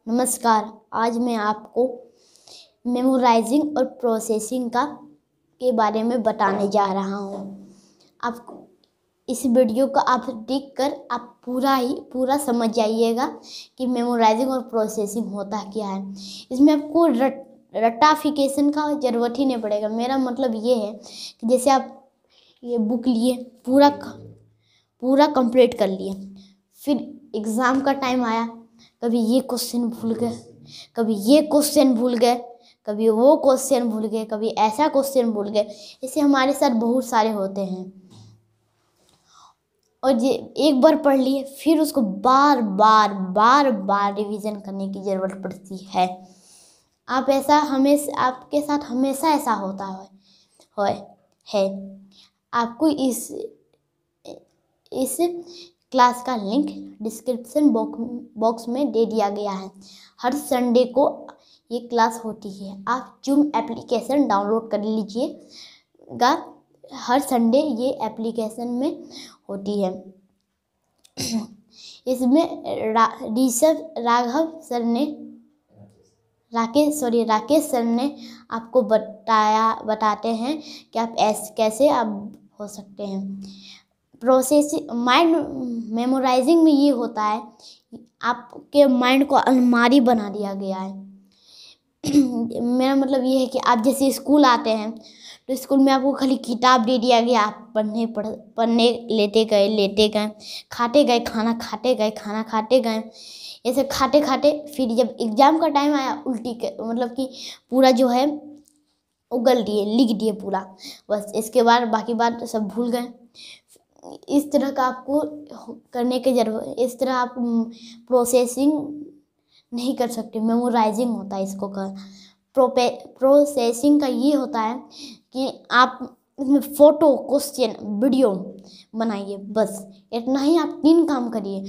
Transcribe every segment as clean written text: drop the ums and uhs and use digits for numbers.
नमस्कार। आज मैं आपको मेमोराइजिंग और प्रोसेसिंग के बारे में बताने जा रहा हूँ। आपको इस वीडियो को आप देखकर आप पूरा समझ जाइएगा कि मेमोराइजिंग और प्रोसेसिंग होता क्या है। इसमें आपको रट्टाफिकेशन का ज़रूरत ही नहीं पड़ेगा। मेरा मतलब ये है कि जैसे आप ये बुक लिए, पूरा कंप्लीट कर लिए, फिर एग्ज़ाम का टाइम आया, कभी ये क्वेश्चन भूल गए, कभी ये क्वेश्चन भूल गए, कभी वो क्वेश्चन भूल गए, कभी ऐसा क्वेश्चन भूल गए। ऐसे हमारे साथ बहुत सारे होते हैं और ये एक बार पढ़ लिए फिर उसको बार बार रिवीजन करने की ज़रूरत पड़ती है। आपके साथ हमेशा ऐसा होता है। आपको इस क्लास का लिंक डिस्क्रिप्शन बॉक्स में दे दिया गया है। हर संडे को ये क्लास होती है। आप जूम एप्लीकेशन डाउनलोड कर लीजिएगा। हर संडे ये एप्लीकेशन में होती है। इसमें राकेश सर ने आपको बताते हैं कि आप कैसे आप हो सकते हैं। मेमोराइजिंग में ये होता है, आपके माइंड को अलमारी बना दिया गया है। मेरा मतलब ये है कि आप जैसे स्कूल आते हैं तो स्कूल में आपको खाली किताब दे दिया गया, आप पढ़ने लेते गए, खाते गए, खाना खाते गए। ऐसे खाते फिर जब एग्ज़ाम का टाइम आया मतलब कि पूरा जो है उगल दिए, लिख दिए पूरा, बस। इसके बाद बाकी बात सब भूल गए। इस तरह का आपको करने की जरूरत। इस तरह आप प्रोसेसिंग नहीं कर सकते। मेमोराइजिंग होता है इसको प्रोसेसिंग का ये होता है कि आप इसमें फ़ोटो, क्वेश्चन, वीडियो बनाइए, बस इतना ही। आप 3 काम करिए,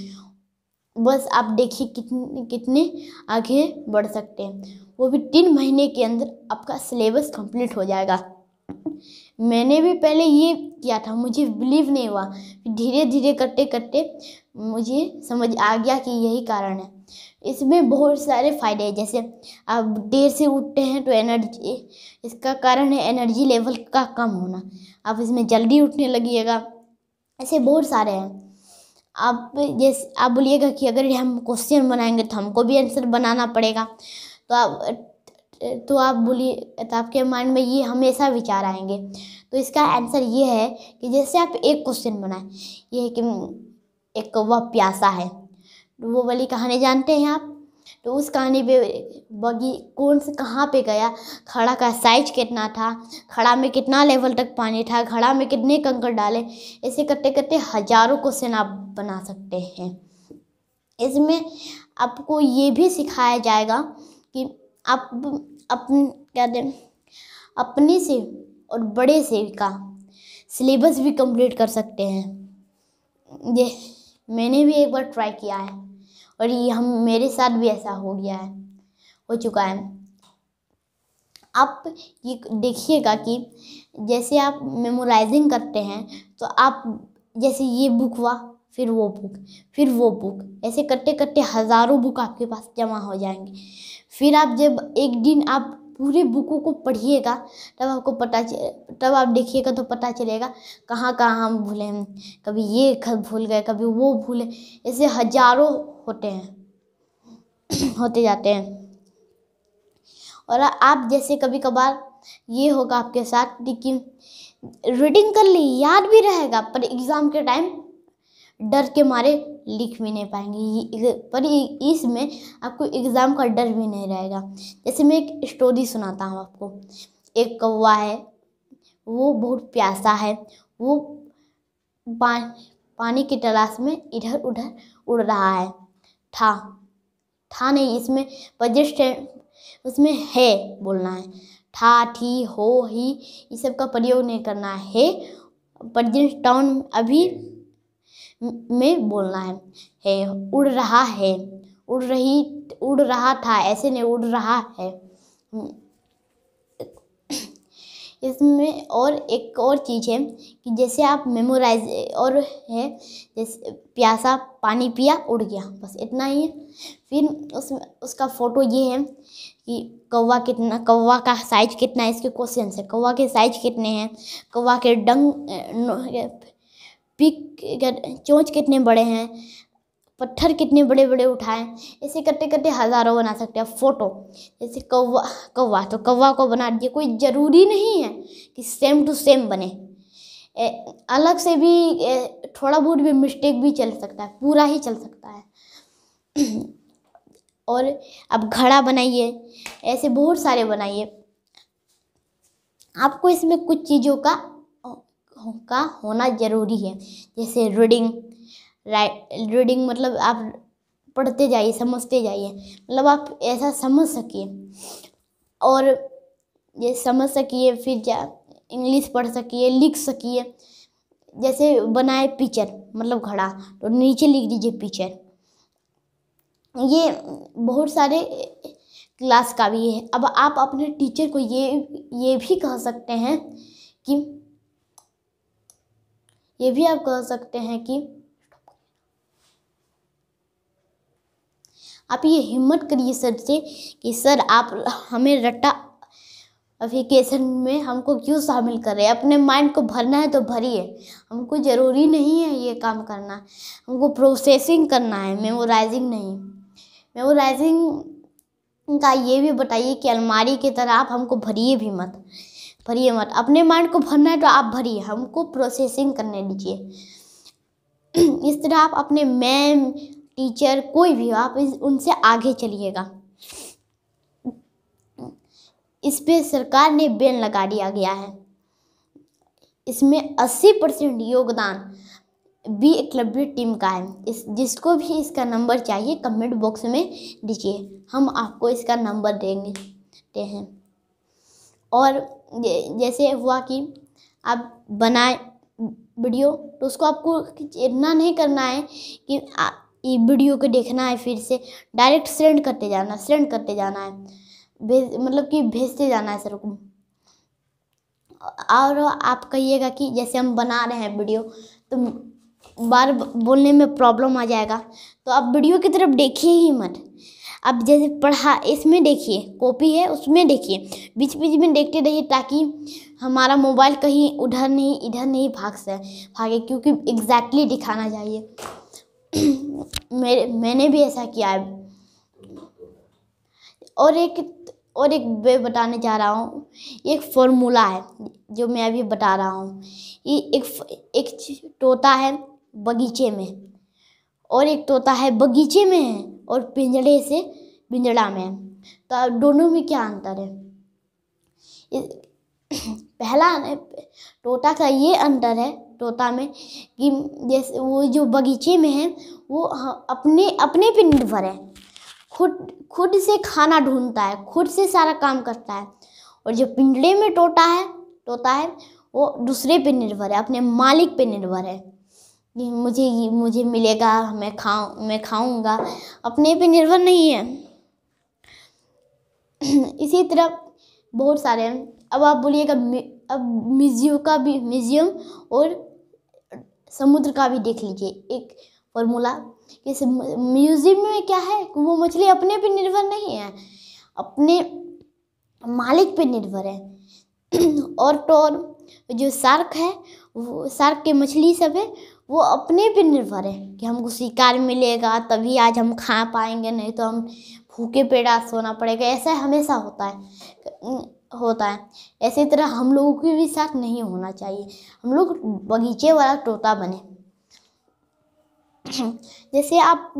बस। आप देखिए कितने आगे बढ़ सकते हैं। वो भी 3 महीने के अंदर आपका सिलेबस कंप्लीट हो जाएगा। मैंने भी पहले ये किया था, मुझे बिलीव नहीं हुआ। धीरे धीरे करते मुझे समझ आ गया कि यही कारण है। इसमें बहुत सारे फ़ायदे हैं। जैसे आप देर से उठते हैं तो इसका कारण है एनर्जी लेवल का कम होना। आप इसमें जल्दी उठने लगिएगा। ऐसे बहुत सारे हैं। आप बोलिएगा कि अगर हम क्वेश्चन बनाएंगे तो हमको भी आंसर बनाना पड़ेगा, तो आप बोलिए, तो आपके माइंड में ये हमेशा विचार आएंगे। तो इसका आंसर ये है कि जैसे आप एक क्वेश्चन बनाएं, ये है कि एक कौवा प्यासा है। वो वाली कहानी जानते हैं आप? तो उस कहानी पे बगी कहाँ पे गया, खड़ा का साइज कितना था, खड़ा में कितना लेवल तक पानी था, खड़ा में कितने कंकड़ डाले। ऐसे करते हजारों क्वेश्चन आप बना सकते हैं। इसमें आपको ये भी सिखाया जाएगा कि आप अपने से और बड़े से का सिलेबस भी कंप्लीट कर सकते हैं। ये मैंने भी एक बार ट्राई किया है और ये मेरे साथ भी ऐसा हो चुका है। आप ये देखिएगा कि जैसे आप मेमोराइजिंग करते हैं तो आप जैसे ये बुक हुआ, फिर वो बुक, ऐसे करते हज़ारों बुक आपके पास जमा हो जाएंगे। फिर आप जब एक दिन आप पूरे बुकों को पढ़िएगा तब आप देखिएगा तो पता चलेगा कहाँ हम भूले हैं। कभी ये भूल गए, कभी वो भूले। ऐसे हजारों होते जाते हैं। और आप जैसे कभी कभार ये होगा आपके साथ कि रीडिंग कर ली, याद भी रहेगा, पर एग्ज़ाम के टाइम डर के मारे लिख भी नहीं पाएंगे। पर इसमें आपको एग्ज़ाम का डर भी नहीं रहेगा। जैसे मैं एक स्टोरी सुनाता हूँ आपको। एक कौवा है, वो बहुत प्यासा है। वो पानी की तलाश में इधर उधर उड़ रहा है। था नहीं, इसमें उसमें है बोलना है। था, थी, हो, ही, इस सब का प्रयोग नहीं करना है। प्रेजेंट टाउन अभी में बोलना है। उड़ रहा है, उड़ रहा था, ऐसे नहीं, उड़ रहा है। इसमें और एक और चीज़ है कि जैसे आप मेमोराइज और है, जैसे प्यासा पानी पिया उड़ गया, बस इतना ही है। फिर उसका फ़ोटो ये है कि कौवा का साइज कितना है, इसके क्वेश्चन है। कौवा के साइज कितने हैं, कौवा के पिक चोंच कितने बड़े हैं, पत्थर कितने बड़े बड़े उठाएं। ऐसे करते करते हज़ारों बना सकते हैं फ़ोटो। जैसे कौवा तो कौवा को बना दिए, कोई ज़रूरी नहीं है कि सेम टू सेम बने, अलग से भी थोड़ा बहुत भी मिस्टेक भी चल सकता है, पूरा ही चल सकता है। और अब घड़ा बनाइए, ऐसे बहुत सारे बनाइए। आपको इसमें कुछ चीज़ों का होना ज़रूरी है, जैसे रीडिंग मतलब आप पढ़ते जाइए, समझते जाइए, मतलब आप ऐसा समझ सकिए और ये समझ सकिए, फिर इंग्लिश पढ़ सकिए, लिख सकिए। जैसे बनाए पिक्चर मतलब घड़ा, तो नीचे लिख दीजिए पिक्चर। ये बहुत सारे क्लास का भी है। अब आप अपने टीचर को ये भी कह सकते हैं कि आप ये हिम्मत करिए सर से कि सर आप हमें रट्टा एप्लीकेशन में हमको क्यों शामिल कर रहे हैं। अपने माइंड को भरना है तो भरिए, हमको ज़रूरी नहीं है ये काम करना, हमको प्रोसेसिंग करना है, मेमोराइजिंग नहीं। मेमोराइजिंग का ये भी बताइए कि अलमारी की तरह आप हमको भरिए मत। अपने माइंड को भरना है तो आप भरिए, हमको प्रोसेसिंग करने दीजिए। इस तरह आप अपने मैम टीचर कोई भी हो, आप उनसे आगे चलिएगा। इस पे सरकार ने बैन लगा दिया गया है। इसमें 80% योगदान बी एकलव्य टीम का है। जिसको भी इसका नंबर चाहिए कमेंट बॉक्स में दीजिए, हम आपको इसका नंबर देते हैं। और जैसे हुआ कि आप बनाए वीडियो, तो उसको आपको इतना नहीं करना है कि ये वीडियो को देखना है फिर से, डायरेक्ट सेंड करते जाना है, मतलब कि भेजते जाना है सर को। और आप कहिएगा कि जैसे हम बना रहे हैं वीडियो तो बार बोलने में प्रॉब्लम आ जाएगा, तो आप वीडियो की तरफ देखिए ही मत। अब जैसे इसमें देखिए, कॉपी है उसमें देखिए, बीच बीच में देखते रहिए ताकि हमारा मोबाइल कहीं इधर नहीं भागे, क्योंकि एग्जैक्टली दिखाना चाहिए। मैंने भी ऐसा किया है। और एक वे बताने जा रहा हूँ, एक फॉर्मूला है जो मैं अभी बता रहा हूँ। ये एक तोता है बगीचे में, और एक तोता है बगीचे में है और पिंजड़ा में है। तो दोनों में क्या अंतर है? पहला तोता का ये अंतर है तोता में कि जैसे वो जो बगीचे में है वो अपने पे निर्भर है, खुद से खाना ढूंढता है, खुद से सारा काम करता है। और जो पिंजड़े में तोता है वो दूसरे पे निर्भर है, अपने मालिक पे निर्भर है कि मुझे मिलेगा, मैं खाऊंगा, अपने पे निर्भर नहीं है। इसी तरह बहुत सारे हैं। अब आप बोलिएगा अब म्यूजियम और समुद्र का भी देख लीजिए एक फॉर्मूला। इस म्यूजियम में क्या है, वो मछली अपने पे निर्भर नहीं है, अपने मालिक पे निर्भर है। और तो जो शार्क है, वो शार्क के मछली सब है, वो अपने पे निर्भर है कि हमको शिकार मिलेगा तभी आज हम खा पाएंगे, नहीं तो हम भूखे पेट सोना पड़ेगा। ऐसा हमेशा होता है। ऐसी तरह हम लोगों के भी साथ नहीं होना चाहिए, हम लोग बगीचे वाला तोता बने। जैसे आप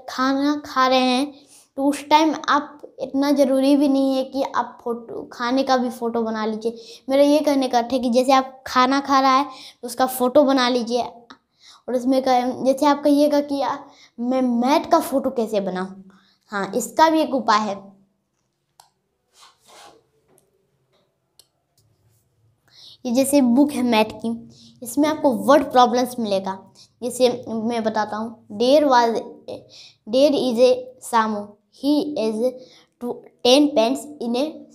खाना खा रहे हैं तो उस टाइम आप इतना ज़रूरी भी नहीं है कि आप खाने का भी फ़ोटो बना लीजिए। मेरा ये कहने का अर्थ है कि जैसे आप खाना खा रहा है तो उसका फ़ोटो बना लीजिए, और उसमें जैसे आप कहिएगा कि मैं मैथ का फ़ोटो कैसे बनाऊं, हाँ इसका भी एक उपाय है। ये जैसे बुक है मैथ की, इसमें आपको वर्ड प्रॉब्लम्स मिलेगा। जैसे मैं बताता हूँ, देयर इज ए सामू, he is 10 pens in a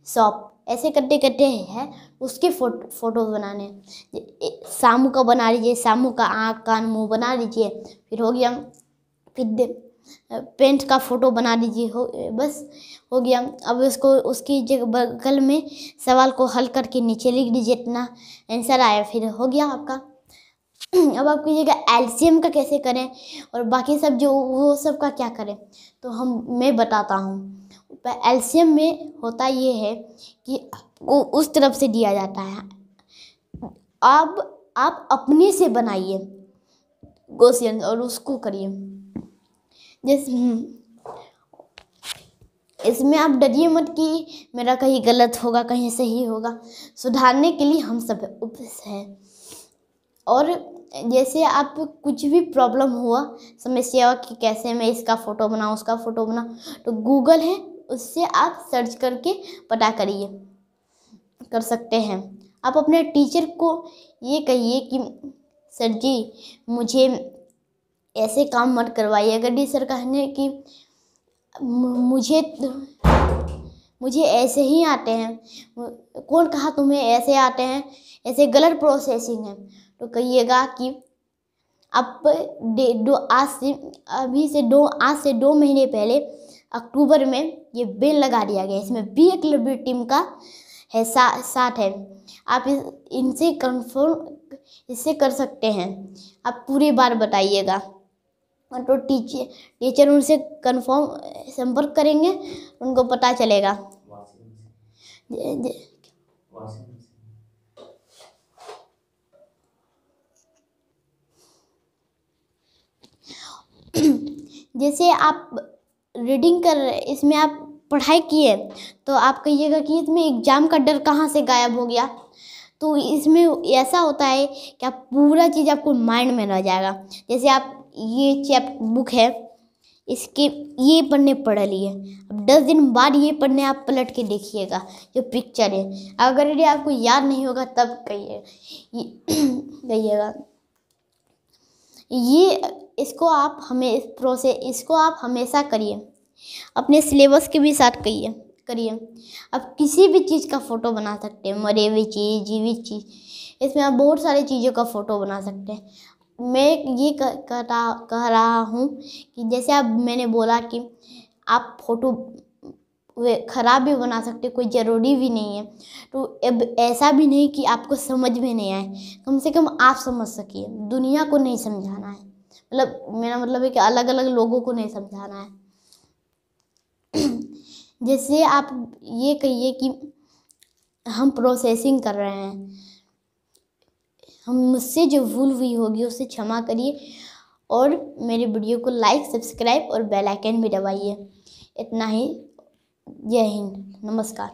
shop, ऐसे करते करते है उसके फोटोज़ बनाने। सामू का बना लीजिए, सामू का आँख कान मुँह बना लीजिए, फिर हो गया। फिर पेंट का फ़ोटो बना दीजिए, हो बस हो गया। अब उसको उसकी जगह बगल में सवाल को हल करके नीचे लिख दीजिए, इतना आंसर आया, फिर हो गया आपका। अब आप कीजिएगा एलसीएम का कैसे करें और बाकी सब जो वो सब का क्या करें, तो मैं बताता हूँ। एलसीएम में होता ये है कि वो उस तरफ से दिया जाता है, अब आप अपने से बनाइए क्वेश्चन और उसको करिए। जैसे इसमें आप डरिए मत कि मेरा कहीं गलत होगा कहीं सही होगा, सुधारने के लिए हम सब उपस्थित हैं। और जैसे आप कुछ भी प्रॉब्लम हुआ, समस्या कि कैसे मैं इसका फ़ोटो बनाऊँ उसका फ़ोटो बनाऊँ, तो गूगल है, उससे आप सर्च करके पता करिए, कर सकते हैं। आप अपने टीचर को ये कहिए कि सर जी मुझे ऐसे काम मत करवाइए। अगर टीचर कहने कि मुझे ऐसे ही आते हैं, कौन कहा तुम्हें ऐसे आते हैं, ऐसे गलत प्रोसेसिंग है, तो कहिएगा कि आप आज से 2 महीने पहले अक्टूबर में ये बैन लगा दिया गया, इसमें BA टीम का है साथ है। आप इनसे कंफर्म इससे कर सकते हैं, आप पूरी बार बताइएगा, तो टीचर उनसे कंफर्म संपर्क करेंगे, उनको पता चलेगा। जैसे आप रीडिंग कर रहे, इसमें आप पढ़ाई किए, तो आप कहिएगा कि इसमें एग्ज़ाम का डर कहाँ से गायब हो गया। तो इसमें ऐसा होता है कि आप पूरा चीज़ आपको माइंड में रह जाएगा। जैसे आप ये बुक है, इसके ये पढ़ने पढ़ लिए, अब 10 दिन बाद ये पढ़ने आप पलट के देखिएगा जो पिक्चर है। अगर यदि आपको याद नहीं होगा तब कहिएगा इसको आप हमेशा करिए, अपने सिलेबस के भी साथ करिए। आप किसी भी चीज़ का फ़ोटो बना सकते हैं, मरे हुई चीज़, जीवित चीज़, इसमें आप बहुत सारी चीज़ों का फ़ोटो बना सकते हैं। मैं ये कह रहा हूँ कि जैसे मैंने बोला कि आप फ़ोटो ख़राब भी बना सकते, कोई ज़रूरी भी नहीं है। तो अब ऐसा भी नहीं कि आपको समझ में नहीं आए, कम से कम आप समझ सकिए, दुनिया को नहीं समझाना है। मतलब मेरा मतलब है कि अलग अलग लोगों को नहीं समझाना है। जैसे आप ये कहिए कि हम प्रोसेसिंग कर रहे हैं, मुझसे जो भूल हुई होगी उसे क्षमा करिए, और मेरे वीडियो को लाइक, सब्सक्राइब और बेल आइकन भी दबाइए। इतना ही। जय हिंद, नमस्कार।